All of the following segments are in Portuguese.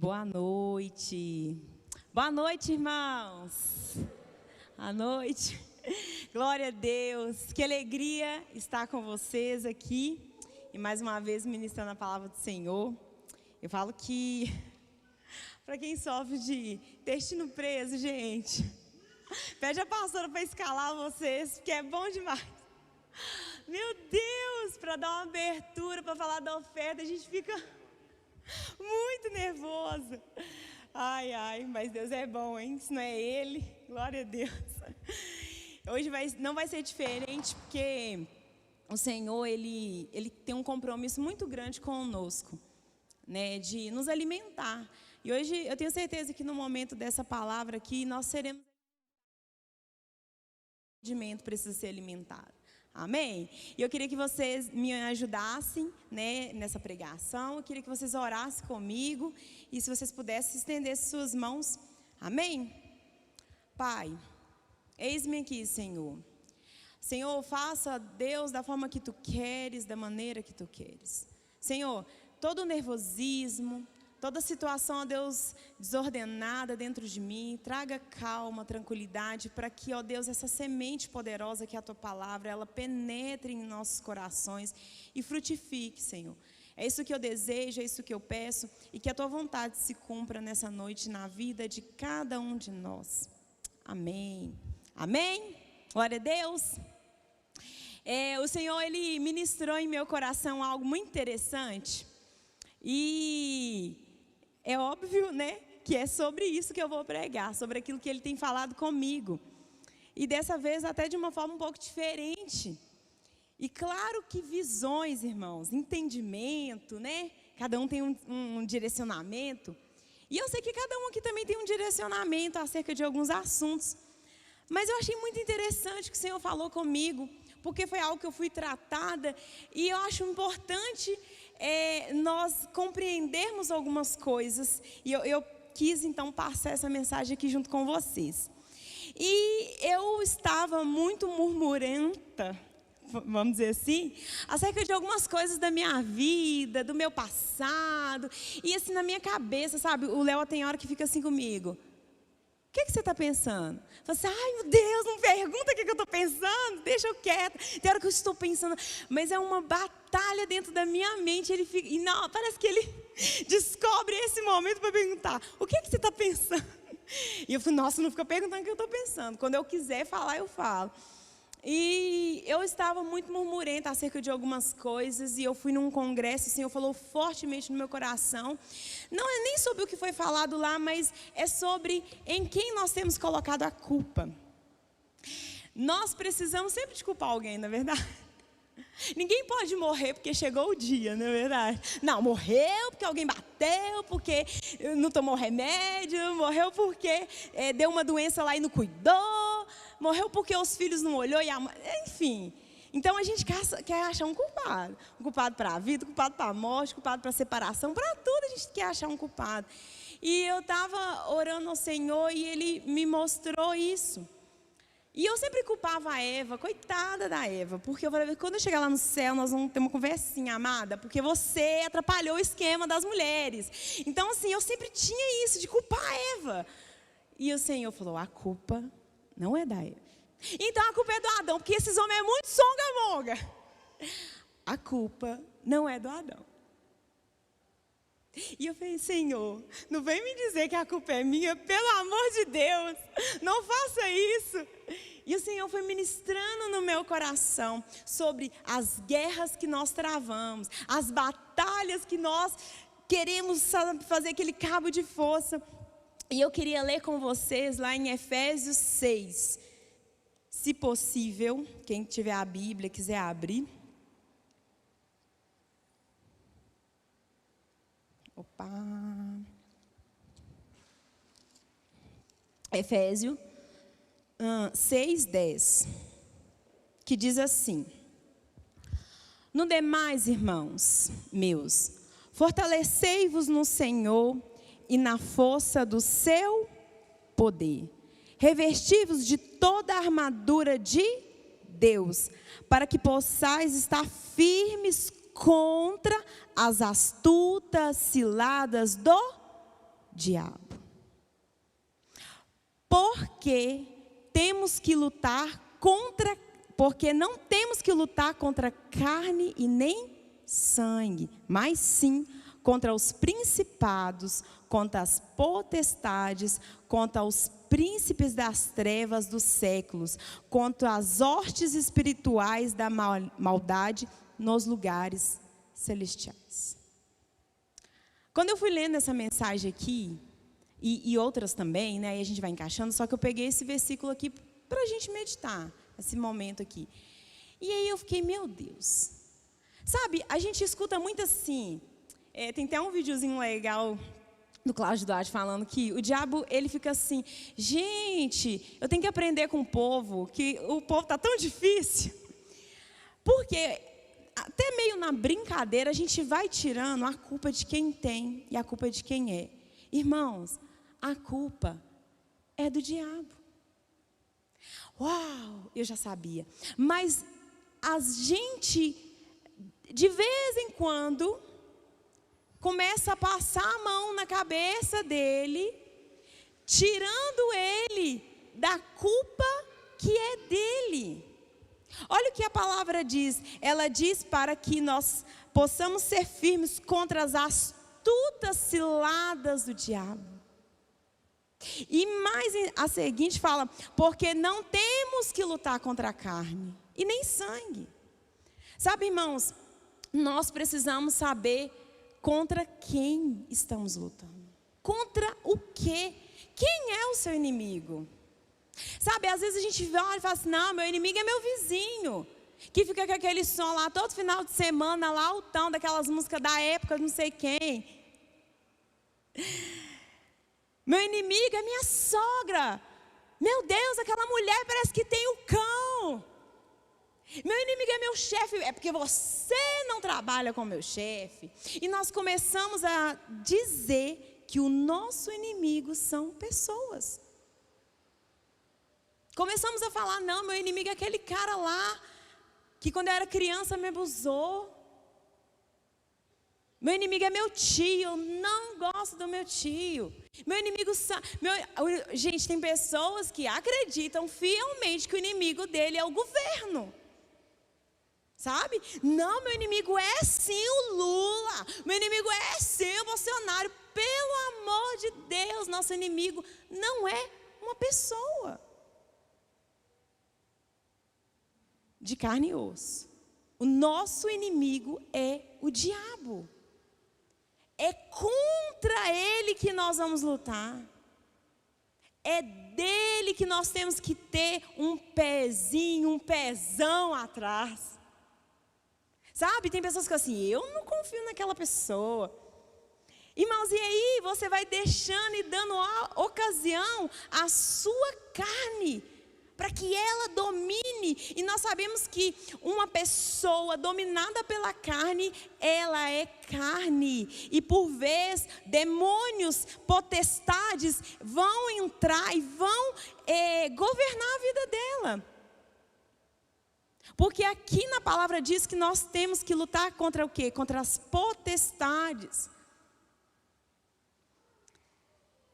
Boa noite. Boa noite, irmãos. Boa noite. Glória a Deus. Que alegria estar com vocês aqui e mais uma vez ministrando a palavra do Senhor. Eu falo que para quem sofre de intestino preso, gente, pede a pastora para escalar vocês, porque é bom demais. Meu Deus, para dar uma abertura, para falar da oferta, a gente fica muito nervoso. Ai, mas Deus é bom, hein? Se não é Ele, glória a Deus. Hoje não vai ser diferente, porque o Senhor, Ele tem um compromisso muito grande conosco, né? De nos alimentar. E hoje eu tenho certeza que no momento dessa palavra aqui, nós seremos... O alimento precisa ser alimentado. Amém? E eu queria que vocês me ajudassem, né, nessa pregação. Eu queria que vocês orassem comigo. E se vocês pudessem estender suas mãos. Amém? Pai, eis-me aqui, Senhor. Senhor, faça, Deus, da forma que Tu queres, da maneira que Tu queres. Senhor, todo o nervosismo, toda situação, ó Deus, desordenada dentro de mim, traga calma, tranquilidade, para que, ó Deus, essa semente poderosa que é a Tua palavra, ela penetre em nossos corações e frutifique, Senhor. É isso que eu desejo, é isso que eu peço, e que a Tua vontade se cumpra nessa noite na vida de cada um de nós. Amém. Amém? Glória a Deus. O Senhor, Ele ministrou em meu coração algo muito interessante, e... é óbvio, né, que é sobre isso que eu vou pregar, sobre aquilo que Ele tem falado comigo. E dessa vez até de uma forma um pouco diferente. E claro que visões, irmãos, entendimento, né? Cada um tem um direcionamento. E eu sei que cada um aqui também tem um direcionamento acerca de alguns assuntos. Mas eu achei muito interessante o que o Senhor falou comigo, porque foi algo que eu fui tratada. E eu acho importante... nós compreendermos algumas coisas, e eu quis então passar essa mensagem aqui junto com vocês. E eu estava muito murmurenta, vamos dizer assim, acerca de algumas coisas da minha vida, do meu passado, e assim na minha cabeça, sabe, o Léo tem hora que fica assim comigo. O que você está pensando? Fala assim, ai meu Deus, não pergunta o que eu estou pensando, deixa eu quieta. Tem hora que eu estou pensando, mas é uma batalha dentro da minha mente. Ele fica, e não, parece que ele descobre esse momento para perguntar, o que você está pensando? E eu falo, nossa, não fica perguntando o que eu estou pensando. Quando eu quiser falar, eu falo. E eu estava muito murmurenta acerca de algumas coisas, e eu fui num congresso, o Senhor falou fortemente no meu coração. Não é nem sobre o que foi falado lá, mas é sobre em quem nós temos colocado a culpa. Nós precisamos sempre de culpar alguém, não é verdade? Ninguém pode morrer porque chegou o dia, não é verdade? Não, morreu porque alguém bateu, porque não tomou remédio, morreu porque deu uma doença lá e não cuidou, morreu porque os filhos não olhou, enfim. Então a gente quer achar um culpado para a vida, culpado para a morte, culpado para a separação, para tudo a gente quer achar um culpado. E eu estava orando ao Senhor e Ele me mostrou isso. E eu sempre culpava a Eva, coitada da Eva, porque eu falei, quando eu chegar lá no céu, nós vamos ter uma conversinha, amada, porque você atrapalhou o esquema das mulheres. Então, assim, eu sempre tinha isso de culpar a Eva. E o Senhor falou, a culpa não é da Eva. Então, a culpa é do Adão, porque esses homens é muito songamonga. A culpa não é do Adão. E eu falei, Senhor, não vem me dizer que a culpa é minha, pelo amor de Deus, não faça isso. E o Senhor foi ministrando no meu coração sobre as guerras que nós travamos, as batalhas que nós queremos fazer aquele cabo de força. E eu queria ler com vocês lá em Efésios 6, se possível, quem tiver a Bíblia, quiser abrir. Opa! Efésios 6:10, que diz assim: no demais, irmãos meus, fortalecei-vos no Senhor e na força do seu poder. Revesti-vos de toda a armadura de Deus, para que possais estar firmes contra as astutas ciladas do diabo. Porque não temos que lutar contra carne e nem sangue, mas sim contra os principados, contra as potestades, contra os príncipes das trevas dos séculos, contra as hostes espirituais da maldade nos lugares celestiais. Quando eu fui lendo essa mensagem aqui, e outras também, né, e a gente vai encaixando, só que eu peguei esse versículo aqui para a gente meditar, esse momento aqui. E aí eu fiquei, meu Deus. Sabe, a gente escuta muito assim, tem até um videozinho legal do Cláudio Duarte falando que o diabo, ele fica assim, gente, eu tenho que aprender com o povo, que o povo está tão difícil. Porque até meio na brincadeira a gente vai tirando a culpa de quem tem e a culpa de quem é. Irmãos, a culpa é do diabo. Uau, eu já sabia. Mas a gente, de vez em quando, começa a passar a mão na cabeça dele, tirando ele da culpa que é dele. Olha o que a palavra diz. Ela diz para que nós possamos ser firmes contra as astutas ciladas do diabo. E mais a seguinte fala, porque não temos que lutar contra a carne e nem sangue. Sabe, irmãos, nós precisamos saber contra quem estamos lutando. Contra o quê? Quem é o seu inimigo? Sabe, às vezes a gente olha e fala assim, não, meu inimigo é meu vizinho, que fica com aquele som lá todo final de semana, lá altão, daquelas músicas da época, não sei quem. Meu inimigo é minha sogra. Meu Deus, aquela mulher parece que tem o cão. Meu inimigo é meu chefe, é porque você não trabalha com meu chefe. E nós começamos a dizer que o nosso inimigo são pessoas. Começamos a falar, não, meu inimigo é aquele cara lá, que quando eu era criança me abusou. Meu inimigo é meu tio, eu não gosto do meu tio. Meu inimigo, gente, tem pessoas que acreditam fielmente que o inimigo dele é o governo. Sabe? Não, meu inimigo é sim o Lula. Meu inimigo é sim o Bolsonaro. Pelo amor de Deus, nosso inimigo não é uma pessoa de carne e osso. O nosso inimigo é o diabo. É contra ele que nós vamos lutar. É dele que nós temos que ter um pezinho, um pezão atrás. Sabe, tem pessoas que assim, eu não confio naquela pessoa. Irmãos, e aí você vai deixando e dando ocasião à sua carne, para que ela domine. E nós sabemos que uma pessoa dominada pela carne, ela é carne. E por vezes, demônios, potestades vão entrar e vão governar a vida dela. Porque aqui na palavra diz que nós temos que lutar contra o quê? Contra as potestades.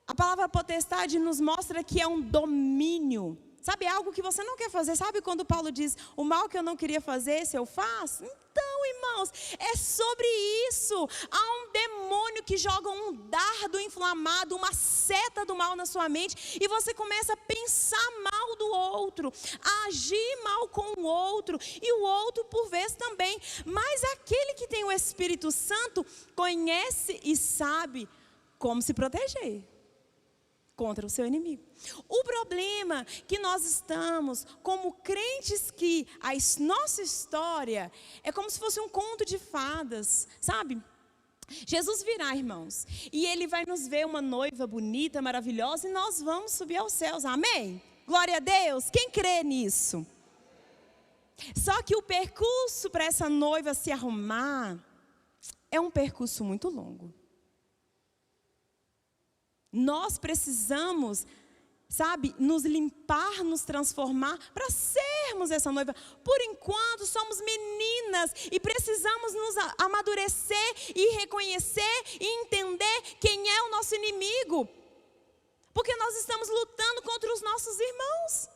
A palavra potestade nos mostra que é um domínio. Sabe, algo que você não quer fazer. Sabe quando Paulo diz, o mal que eu não queria fazer, esse eu faço? Então, irmãos, é sobre isso. Há um demônio que joga um dardo inflamado, uma seta do mal na sua mente, e você começa a pensar mal do outro, a agir mal com o outro, e o outro por vezes também. Mas aquele que tem o Espírito Santo conhece e sabe como se proteger contra o seu inimigo. O problema que nós estamos como crentes, que a nossa história é como se fosse um conto de fadas, sabe? Jesus virá, irmãos, e Ele vai nos ver uma noiva bonita, maravilhosa, e nós vamos subir aos céus, amém? Glória a Deus, quem crê nisso? Só que o percurso para essa noiva se arrumar é um percurso muito longo. Nós precisamos, sabe, nos limpar, nos transformar para sermos essa noiva. Por enquanto somos meninas e precisamos nos amadurecer e reconhecer e entender quem é o nosso nosso inimigo, porque nós estamos lutando contra os nossos irmãos.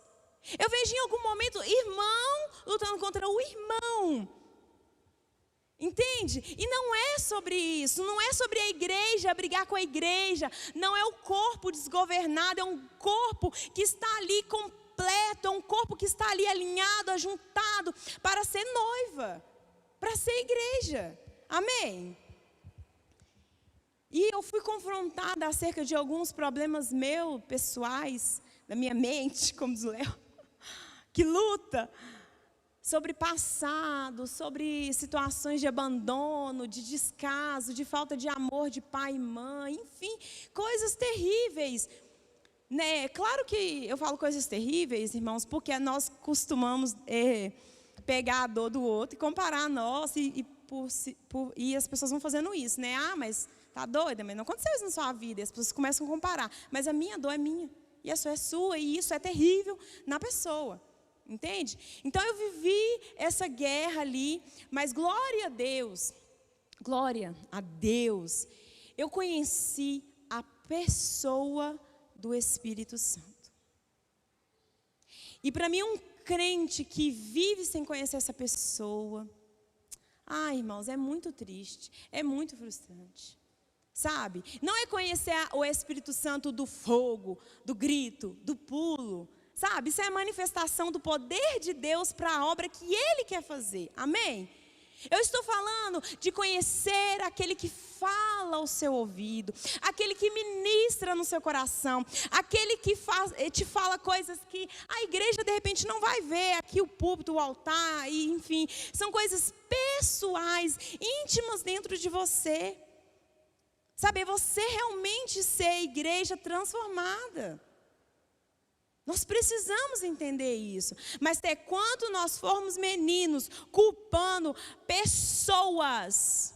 Eu vejo em algum momento irmão lutando contra o irmão. Entende? E não é sobre isso, não é sobre a igreja brigar com a igreja, não é o corpo desgovernado, é um corpo que está ali completo, é um corpo que está ali alinhado, ajuntado para ser noiva, para ser igreja. Amém? E eu fui confrontada acerca de alguns problemas meus, pessoais, da minha mente, como diz o Léo, que luta sobre passado, sobre situações de abandono, de descaso, de falta de amor de pai e mãe, enfim, coisas terríveis, né? Claro que eu falo coisas terríveis, irmãos, porque nós costumamos pegar a dor do outro e comparar a nossa, e as pessoas vão fazendo isso, né? Ah, mas tá doida, mas não aconteceu isso na sua vida, e as pessoas começam a comparar, mas a minha dor é minha, e a sua é sua, e isso é terrível na pessoa. Entende? Então eu vivi essa guerra ali, mas glória a Deus, eu conheci a pessoa do Espírito Santo. E para mim um crente que vive sem conhecer essa pessoa, irmãos, é muito triste, é muito frustrante. Sabe? Não é conhecer o Espírito Santo do fogo, do grito, do pulo. Sabe, isso é a manifestação do poder de Deus para a obra que Ele quer fazer. Amém? Eu estou falando de conhecer aquele que fala ao seu ouvido, aquele que ministra no seu coração, aquele que te fala coisas que a igreja de repente não vai ver, aqui o púlpito, o altar, e, enfim, são coisas pessoais, íntimas dentro de você. Sabe, é você realmente ser igreja transformada. Nós precisamos entender isso, mas até quando nós formos meninos culpando pessoas,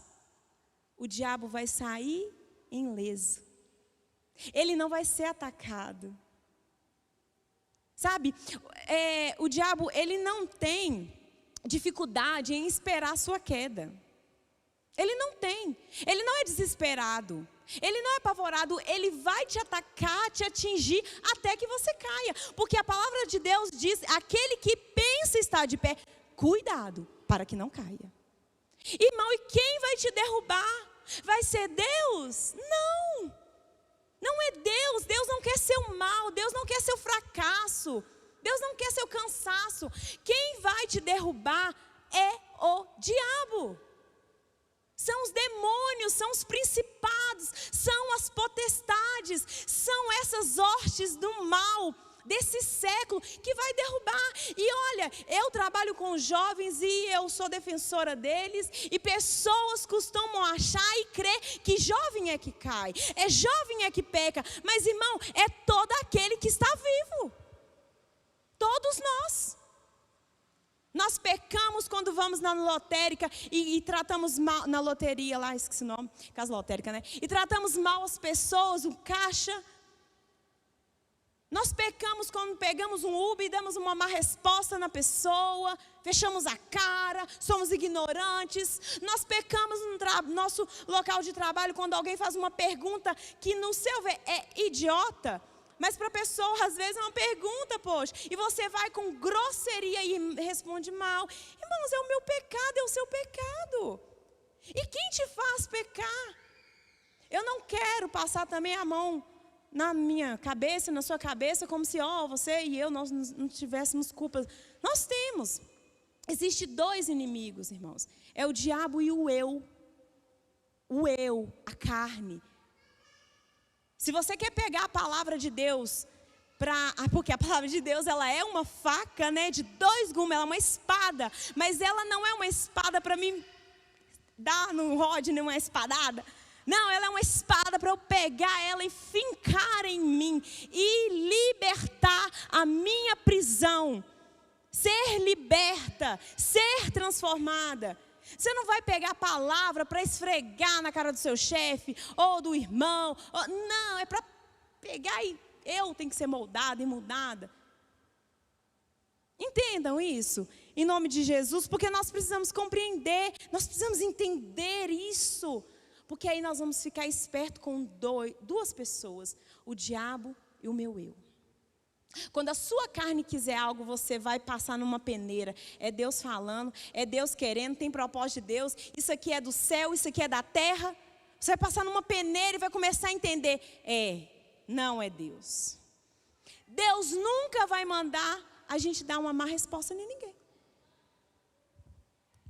o diabo vai sair ileso, ele não vai ser atacado. Sabe, o diabo ele não tem dificuldade em esperar a sua queda, ele não tem, ele não é desesperado. Ele não é apavorado, ele vai te atacar, te atingir até que você caia. Porque a palavra de Deus diz, aquele que pensa estar de pé, cuidado para que não caia. Irmão, e quem vai te derrubar? Vai ser Deus? Não, não é Deus. Deus não quer seu mal, Deus não quer seu fracasso, Deus não quer seu cansaço. Quem vai te derrubar é o diabo. São os demônios, são os principados, são as potestades, são essas hostes do mal desse século que vai derrubar. E olha, eu trabalho com jovens e eu sou defensora deles, e pessoas costumam achar e crer que jovem é que cai, é jovem é que peca, mas irmão, é todo aquele que está vivo, todos nós. Nós pecamos quando vamos na lotérica e tratamos mal, na loteria lá, esqueci o nome, casa lotérica, né? E tratamos mal as pessoas, o caixa. Nós pecamos quando pegamos um Uber e damos uma má resposta na pessoa, fechamos a cara, somos ignorantes. Nós pecamos no nosso local de trabalho quando alguém faz uma pergunta que no seu ver é idiota. Mas para a pessoa, às vezes, é uma pergunta, poxa. E você vai com grosseria e responde mal. Irmãos, é o meu pecado, é o seu pecado. E quem te faz pecar? Eu não quero passar também a mão na minha cabeça, na sua cabeça, como se, você e eu, nós não tivéssemos culpas. Nós temos. Existem dois inimigos, irmãos. É o diabo e o eu. O eu, a carne. Se você quer pegar a palavra de Deus, porque a palavra de Deus ela é uma faca, né, de dois gumes, ela é uma espada, mas ela não é uma espada para me dar no Rodney uma espadada. Não, ela é uma espada para eu pegar ela e fincar em mim e libertar a minha prisão, ser liberta, ser transformada. Você não vai pegar a palavra para esfregar na cara do seu chefe, ou do irmão. Não, é para pegar e eu tenho que ser moldada e mudada. Entendam isso, em nome de Jesus, porque nós precisamos compreender, nós precisamos entender isso. Porque aí nós vamos ficar esperto com duas pessoas, o diabo e o meu eu. Quando a sua carne quiser algo, você vai passar numa peneira. É Deus falando, é Deus querendo, tem propósito de Deus. Isso aqui é do céu, isso aqui é da terra. Você vai passar numa peneira e vai começar a entender. Não é Deus. Deus nunca vai mandar a gente dar uma má resposta em ninguém.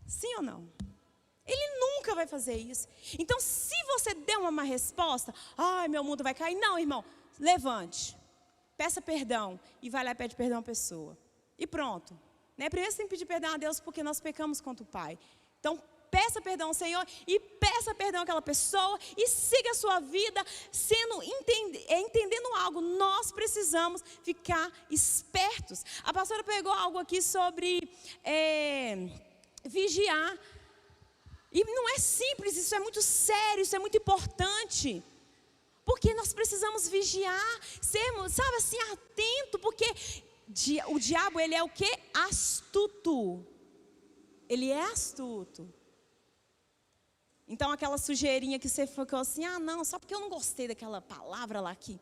Sim ou não? Ele nunca vai fazer isso. Então, se você der uma má resposta, meu mundo vai cair. Não, irmão, levante. Peça perdão e vai lá e pede perdão à pessoa. E pronto. Primeiro você tem que pedir perdão a Deus porque nós pecamos contra o Pai. Então, peça perdão ao Senhor e peça perdão àquela pessoa e siga a sua vida entendendo algo. Nós precisamos ficar espertos. A pastora pegou algo aqui sobre vigiar. E não é simples, isso é muito sério, isso é muito importante. Porque nós precisamos vigiar, sermos, sabe assim, atento, porque o diabo, ele é o quê? Astuto. Ele é astuto. Então, aquela sujeirinha que você ficou assim, não, só porque eu não gostei daquela palavra lá que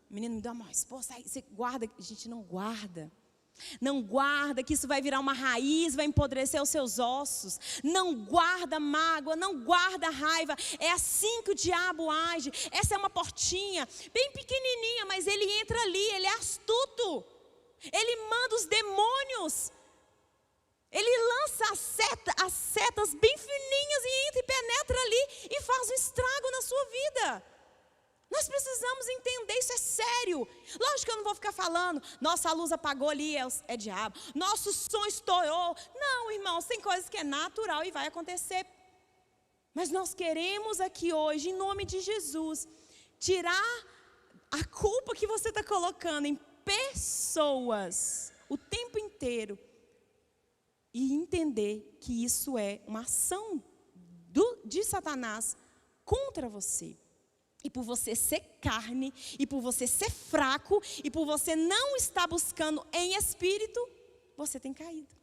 o menino me deu uma resposta, aí você guarda. A gente não guarda. Não guarda, que isso vai virar uma raiz, vai empodrecer os seus ossos. Não guarda mágoa, não guarda raiva. É assim que o diabo age. Essa é uma portinha, bem pequenininha, mas ele entra ali, ele é astuto. Ele manda os demônios. Ele lança as setas bem fininhas e entra e penetra ali e faz um estrago na sua vida. Nós precisamos entender, isso é sério. Lógico que eu não vou ficar falando, nossa, a luz apagou ali, é diabo. Nosso som estourou. Não, irmãos, tem coisas que é natural e vai acontecer. Mas nós queremos aqui hoje, em nome de Jesus, tirar a culpa que você está colocando em pessoas o tempo inteiro. E entender que isso é uma ação de Satanás contra você. E por você ser carne, e por você ser fraco, e por você não estar buscando em espírito, você tem caído.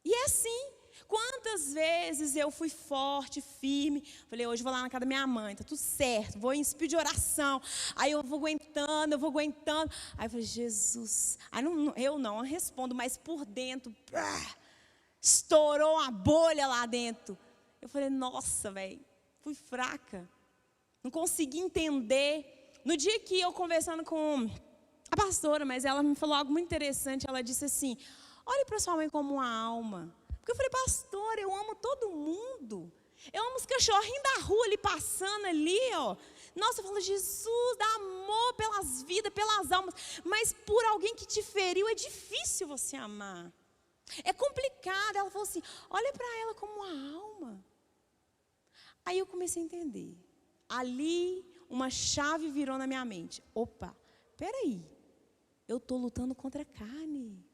E é assim. Quantas vezes eu fui forte, firme, falei, hoje vou lá na casa da minha mãe, tá tudo certo, vou em espírito de oração. Aí eu vou aguentando. Aí eu falei, Jesus. Aí eu não respondo, mas por dentro, estourou uma bolha lá dentro. Eu falei, nossa, velho, fui fraca. Não consegui entender. No dia que eu conversando com a pastora, mas ela me falou algo muito interessante. Ela disse assim, olhe para sua mãe como uma alma. Porque eu falei, pastora, eu amo todo mundo. Eu amo os cachorrinhos da rua ali, passando ali, ó. Nossa, eu falo, Jesus, dá amor pelas vidas, pelas almas. Mas por alguém que te feriu, é difícil você amar. É complicado. Ela falou assim, olha para ela como uma alma. Aí eu comecei a entender. Ali, uma chave virou na minha mente. Opa, peraí, eu estou lutando contra a carne.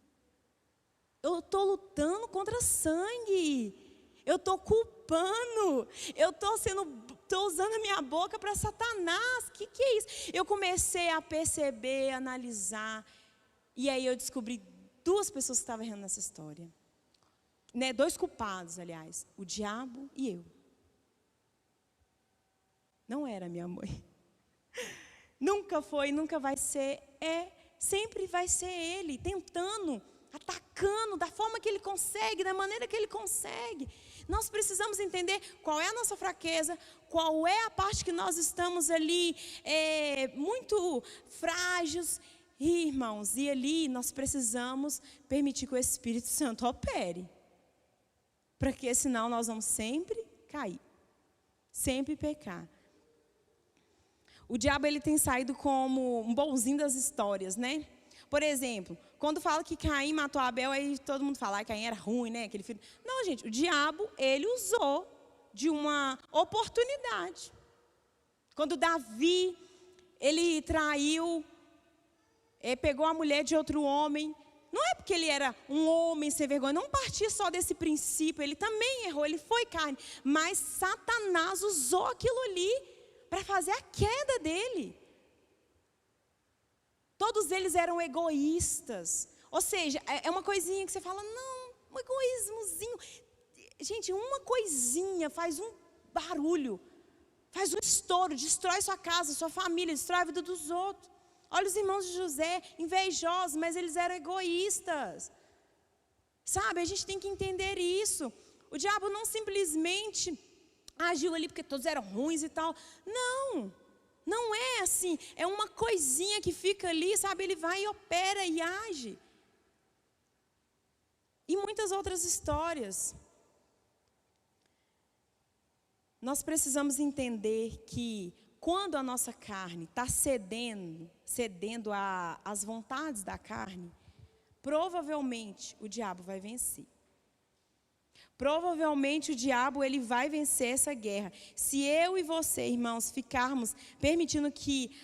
Eu estou lutando contra sangue. Eu estou culpando. Eu estou usando a minha boca para Satanás. Que é isso? Eu comecei a perceber, analisar. E aí eu descobri duas pessoas que estavam errando nessa história. Dois culpados, aliás. O diabo e eu. Não era minha mãe. Nunca foi, nunca vai ser. Sempre vai ser ele, tentando, atacando da forma que ele consegue, da maneira que ele consegue. Nós precisamos entender qual é a nossa fraqueza, qual é a parte que nós estamos ali muito frágeis. E, irmãos, e ali nós precisamos permitir que o Espírito Santo opere. Porque senão nós vamos sempre cair, sempre pecar. O diabo, ele tem saído como um bonzinho das histórias, né? Por exemplo, quando fala que Caim matou Abel, aí todo mundo fala que Caim era ruim, né? Aquele filho. Não, gente, o diabo, ele usou de uma oportunidade. Quando Davi, ele traiu, pegou a mulher de outro homem, não é porque ele era um homem sem vergonha, não partia só desse princípio, ele também errou, ele foi carne. Mas Satanás usou aquilo ali para fazer a queda dele. Todos eles eram egoístas. Ou seja, é uma coisinha que você fala, não, um egoísmozinho. Gente, uma coisinha faz um barulho. faz um estouro, destrói sua casa, sua família, destrói a vida dos outros. Olha os irmãos de José, invejosos, mas eles eram egoístas. Sabe, a gente tem que entender isso. O diabo não simplesmente agiu ali porque todos eram ruins e tal. Não, não é assim. É uma coisinha que fica ali, sabe, ele vai e opera e age. E muitas outras histórias. Nós precisamos entender que quando a nossa carne está cedendo às vontades da carne, provavelmente o diabo vai vencer. Provavelmente o diabo ele vai vencer essa guerra. Se eu e você, irmãos, ficarmos permitindo que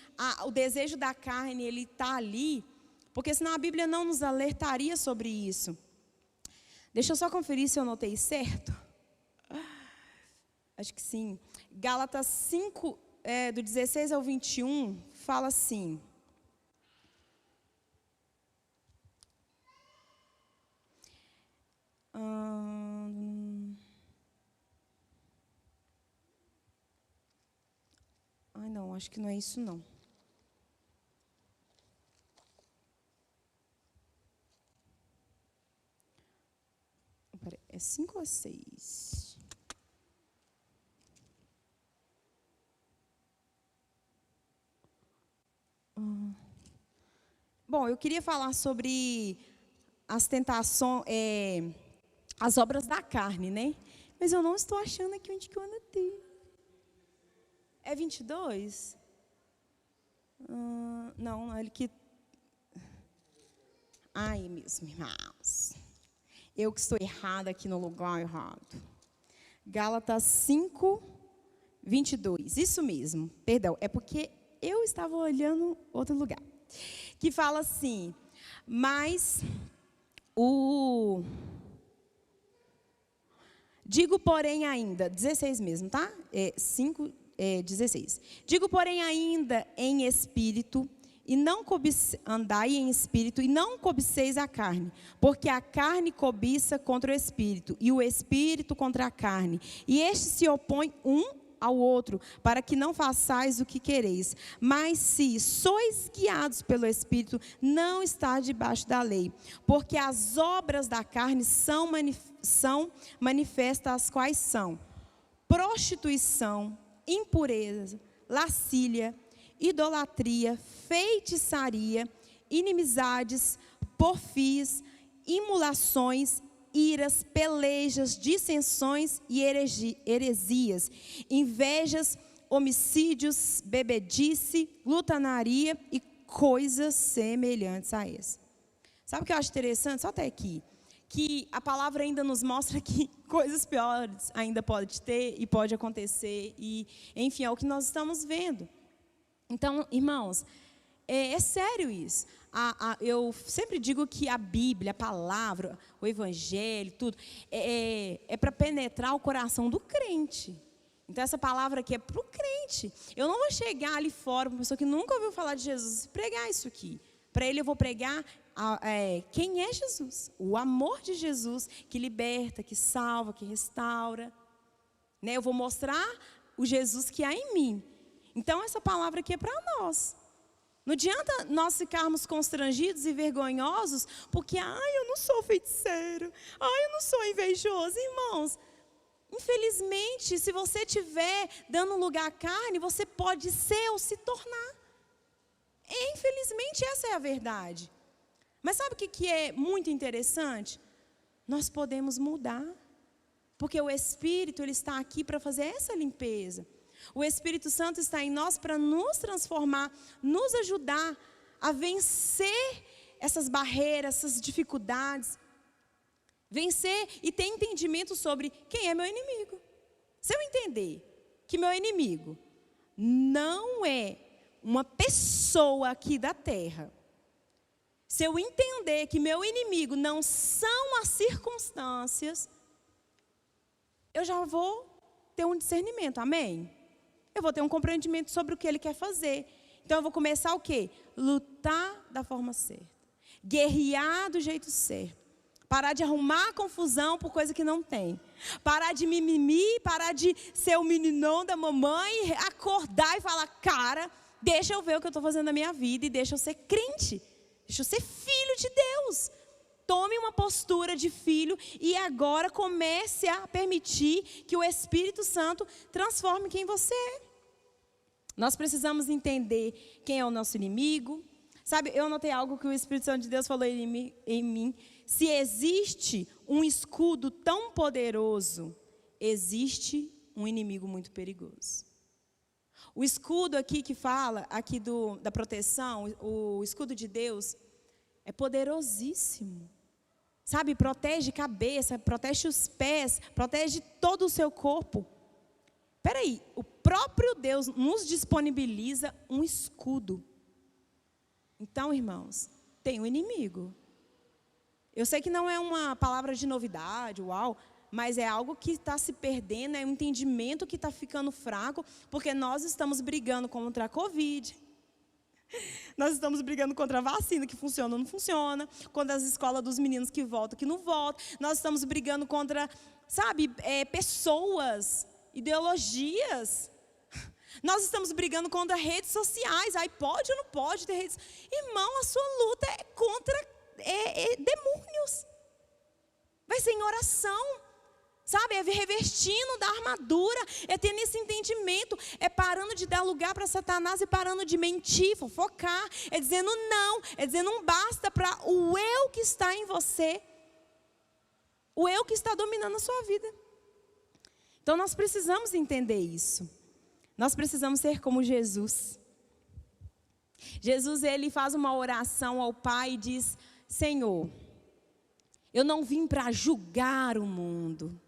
o desejo da carne ele está ali, porque senão a Bíblia não nos alertaria sobre isso. Deixa eu só conferir se eu notei certo. Acho que sim. Gálatas 5, do 16 ao 21, fala assim. Ai, não, acho que não é isso, não. É 5 ou 6? Bom, eu queria falar sobre as tentações, as obras da carne, né? Mas eu não estou achando aqui onde que eu anotei. É 22? Não, ele que... Ai, meus irmãos. Eu que estou errada aqui no lugar errado. Gálatas 5, 22. Isso mesmo, perdão. É porque eu estava olhando outro lugar. Que fala assim, mas digo, porém, ainda, 16 mesmo, tá? 5, 16. Digo, porém, ainda em espírito, e não andai em espírito, e não cobiceis a carne, porque a carne cobiça contra o espírito, e o espírito contra a carne, e estes se opõem um ao outro, para que não façais o que quereis. Mas se sois guiados pelo Espírito, não está debaixo da lei. Porque as obras da carne são manifestas, as quais são prostituição, impureza, lascívia, idolatria, feitiçaria, inimizades, porfias, imulações, iras, pelejas, dissensões e heresias, invejas, homicídios, bebedice, glutanaria e coisas semelhantes a essa. Sabe o que eu acho interessante? Só até aqui. Que a palavra ainda nos mostra que coisas piores ainda pode ter e pode acontecer. E, enfim, é o que nós estamos vendo. Então, irmãos, é sério isso. Eu sempre digo que a Bíblia, a palavra, o Evangelho, tudo, é para penetrar o coração do crente. Então, essa palavra aqui é para o crente. Eu não vou chegar ali fora, uma pessoa que nunca ouviu falar de Jesus, e pregar isso aqui. Para ele, eu vou pregar quem é Jesus. O amor de Jesus, que liberta, que salva, que restaura. Né? Eu vou mostrar o Jesus que há em mim. Então, essa palavra aqui é para nós. Não adianta nós ficarmos constrangidos e vergonhosos, porque, eu não sou feiticeiro, eu não sou invejoso. Irmãos, infelizmente, se você estiver dando lugar à carne, você pode ser ou se tornar. Infelizmente, essa é a verdade. Mas sabe o que é muito interessante? Nós podemos mudar, porque o Espírito ele está aqui para fazer essa limpeza. O Espírito Santo está em nós para nos transformar, nos ajudar a vencer essas barreiras, essas dificuldades. Vencer e ter entendimento sobre quem é meu inimigo. Se eu entender que meu inimigo não é uma pessoa aqui da terra, se eu entender que meu inimigo não são as circunstâncias, eu já vou ter um discernimento, amém? Eu vou ter um compreendimento sobre o que ele quer fazer. Então eu vou começar o quê? Lutar da forma certa. Guerrear do jeito certo. Parar de arrumar confusão por coisa que não tem. Parar de mimimi, parar de ser o meninão da mamãe, acordar e falar, cara, deixa eu ver o que eu estou fazendo na minha vida e deixa eu ser crente. Deixa eu ser filho de Deus. Tome uma postura de filho e agora comece a permitir que o Espírito Santo transforme quem você é. Nós precisamos entender quem é o nosso inimigo. Sabe, eu notei algo que o Espírito Santo de Deus falou em mim. Se existe um escudo tão poderoso, existe um inimigo muito perigoso. O escudo aqui que fala, aqui da proteção, o escudo de Deus, é poderosíssimo. Sabe, protege a cabeça, protege os pés, protege todo o seu corpo. Espera aí, o próprio Deus nos disponibiliza um escudo. Então, irmãos, tem um inimigo. Eu sei que não é uma palavra de novidade, uau, mas é algo que está se perdendo, é um entendimento que está ficando fraco, porque nós estamos brigando contra a Covid, nós estamos brigando contra a vacina que funciona ou não funciona, contra as escolas dos meninos que voltam, que não voltam, nós estamos brigando contra, sabe, pessoas, ideologias. Nós estamos brigando contra redes sociais, aí pode ou não pode ter redes. Irmão, a sua luta é contra demônios. Vai ser em oração, sabe? É revestindo da armadura, é tendo esse entendimento, é parando de dar lugar para Satanás e parando de mentir, fofocar, é dizendo não, é dizendo um basta para o eu que está em você, o eu que está dominando a sua vida. Então nós precisamos entender isso. Nós precisamos ser como Jesus. Jesus, ele faz uma oração ao Pai e diz: Senhor, eu não vim para julgar o mundo,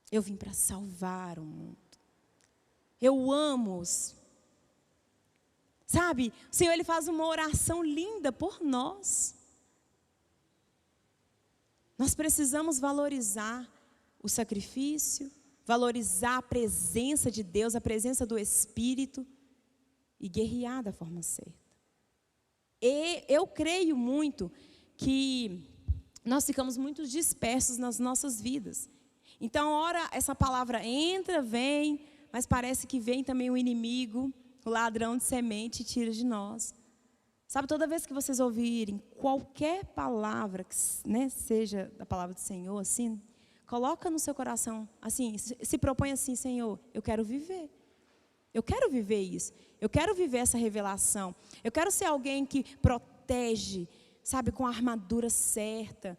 eu vim para salvar o mundo. Eu amo-os. Sabe, o Senhor, ele faz uma oração linda por nós. Nós precisamos valorizar o sacrifício, valorizar a presença de Deus, a presença do Espírito e guerrear da forma certa. E eu creio muito que nós ficamos muito dispersos nas nossas vidas. Então, ora, essa palavra entra, vem, mas parece que vem também o inimigo, o ladrão de semente, e tira de nós. Sabe, toda vez que vocês ouvirem qualquer palavra, né, seja da palavra do Senhor, assim, coloca no seu coração, assim, se propõe assim: Senhor, eu quero viver. Eu quero viver isso. Eu quero viver essa revelação. Eu quero ser alguém que protege, sabe, com a armadura certa,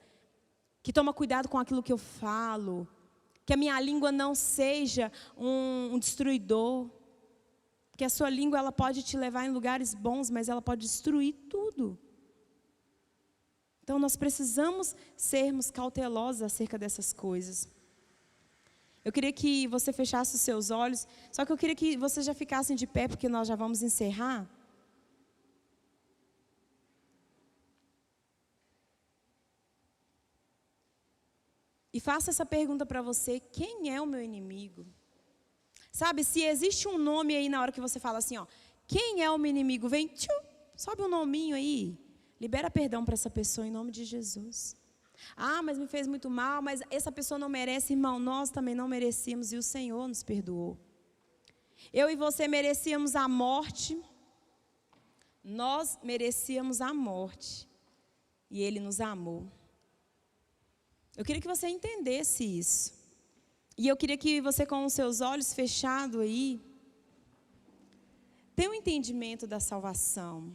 que toma cuidado com aquilo que eu falo, que a minha língua não seja um destruidor, porque a sua língua, ela pode te levar em lugares bons, mas ela pode destruir tudo. Então nós precisamos sermos cautelosos acerca dessas coisas. Eu queria que você fechasse os seus olhos, só que eu queria que vocês já ficassem de pé, porque nós já vamos encerrar. E faça essa pergunta para você: quem é o meu inimigo? Sabe, se existe um nome aí na hora que você fala assim, ó, quem é o meu inimigo? Vem, tchum, sobe um nominho aí. Libera perdão para essa pessoa em nome de Jesus. Ah, mas me fez muito mal, mas essa pessoa não merece. Irmão, nós também não merecíamos e o Senhor nos perdoou. Eu e você merecíamos a morte. Nós merecíamos a morte. E Ele nos amou. Eu queria que você entendesse isso. E eu queria que você, com os seus olhos fechados aí, tenha um entendimento da salvação.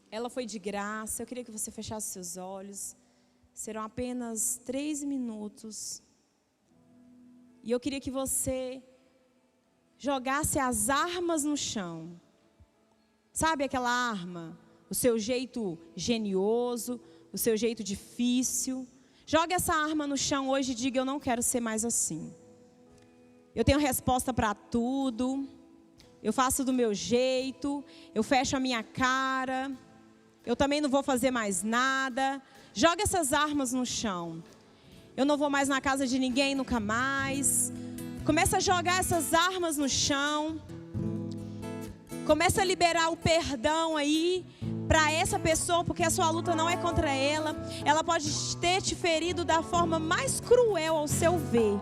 Ela foi de graça. Eu queria que você fechasse os seus olhos. Serão apenas 3 minutos. E eu queria que você jogasse as armas no chão. Sabe aquela arma? O seu jeito genioso, o seu jeito difícil. Jogue essa arma no chão hoje e diga: eu não quero ser mais assim. Eu tenho resposta para tudo. Eu faço do meu jeito. Eu fecho a minha cara. Eu também não vou fazer mais nada. Joga essas armas no chão. Eu não vou mais na casa de ninguém nunca mais. Começa a jogar essas armas no chão. Começa a liberar o perdão aí para essa pessoa, porque a sua luta não é contra ela. Ela pode ter te ferido da forma mais cruel ao seu ver,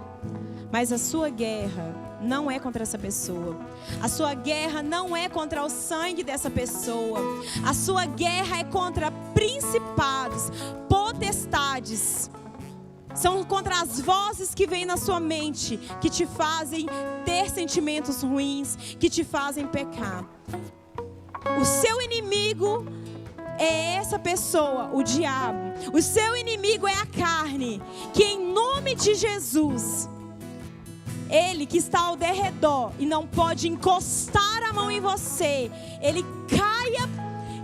mas a sua guerra não é contra essa pessoa. A sua guerra não é contra o sangue dessa pessoa. A sua guerra é contra principados, potestades. São contra as vozes que vêm na sua mente, que te fazem ter sentimentos ruins, que te fazem pecar. O seu inimigo é essa pessoa, o diabo. O seu inimigo é a carne, que em nome de Jesus, ele que está ao derredor e não pode encostar a mão em você, ele caia,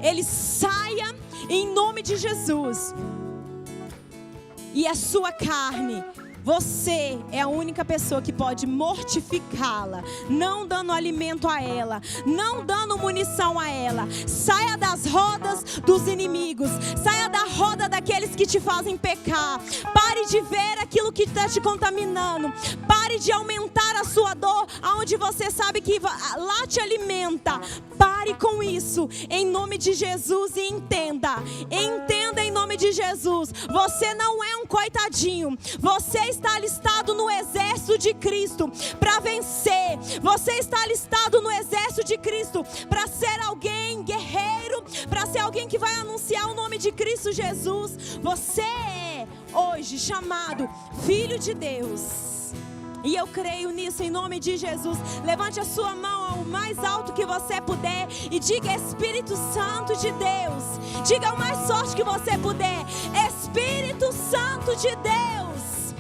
ele saia em nome de Jesus. E a sua carne, você é a única pessoa que pode mortificá-la, não dando alimento a ela, não dando munição a ela. Saia das rodas dos inimigos, saia da roda daqueles que te fazem pecar. Pare de ver aquilo que está te contaminando. Pare de aumentar a sua dor, aonde você sabe que lá te alimenta. Pare com isso, em nome de Jesus, e entenda em nome de Jesus, você não é um coitadinho, você está alistado no exército de Cristo para vencer, você está alistado no exército de Cristo para ser alguém guerreiro, para ser alguém que vai anunciar o nome de Cristo Jesus. Você é hoje chamado Filho de Deus. E eu creio nisso em nome de Jesus. Levante a sua mão ao mais alto que você puder e diga: Espírito Santo de Deus. Diga o mais forte que você puder: Espírito Santo de Deus,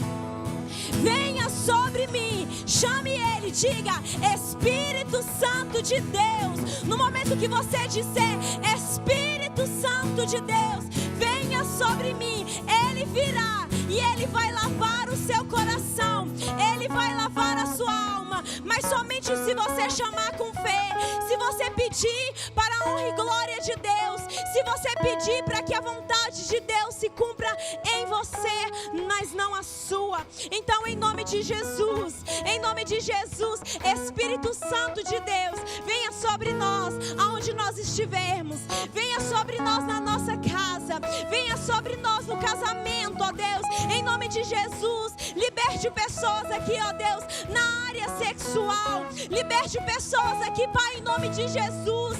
venha sobre mim. Chame ele, diga: Espírito Santo de Deus. No momento que você disser Espírito Santo de Deus, venha sobre mim, ele virá e ele vai lavar o seu coração, ele vai lavar a sua alma, mas somente se você chamar com fé, se você pedir para a honra e glória de Deus, se você pedir para que a vontade de Deus se cumpra em você, mas não a sua. Então, em nome de Jesus, Espírito Santo de Deus, venha sobre nós, aonde nós estivermos, venha sobre nós na nossa casa, venha sobre nós no casamento, ó Deus, em nome de Jesus. Liberte pessoas aqui, ó Deus, na área sexual, liberte pessoas aqui, Pai, em nome de Jesus,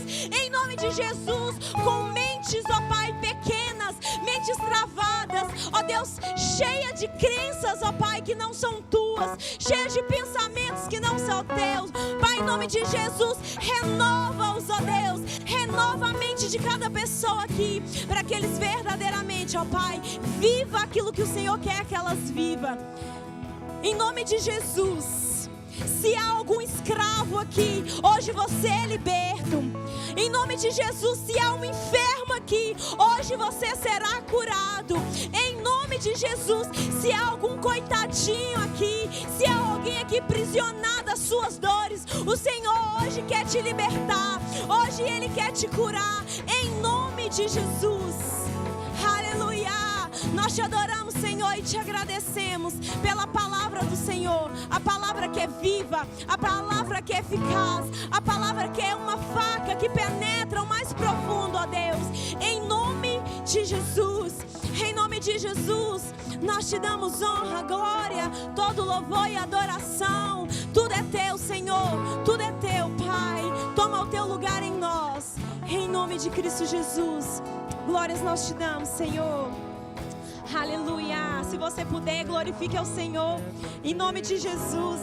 com mentes, ó Pai, pequenas, mentes travadas, ó Deus, cheia de crenças, ó Pai, que não são tuas, cheia de pensamentos que não são teus, Pai, em nome de Jesus, renova-os, ó Deus, renova a mente de cada pessoa aqui, para que eles verdadeiramente, ó Pai, viva aquilo que o Senhor quer que elas vivam, em nome de Jesus. Se há algum escravo aqui, hoje você é liberto. Em nome de Jesus, se há um enfermo aqui, hoje você será curado. Em nome de Jesus, se há algum coitadinho aqui, se há alguém aqui prisionado às suas dores, o Senhor hoje quer te libertar. Hoje Ele quer te curar. Em nome de Jesus. Aleluia. Nós te adoramos, Senhor, e te agradecemos pela palavra do Senhor, a palavra que é viva, a palavra que é eficaz, a palavra que é uma faca que penetra o mais profundo, ó Deus, em nome de Jesus, nós te damos honra, glória, todo louvor e adoração, tudo é teu, Senhor, tudo é teu, Pai, toma o teu lugar em nós, em nome de Cristo Jesus, glórias nós te damos, Senhor. Aleluia. Se você puder, glorifique ao Senhor em nome de Jesus.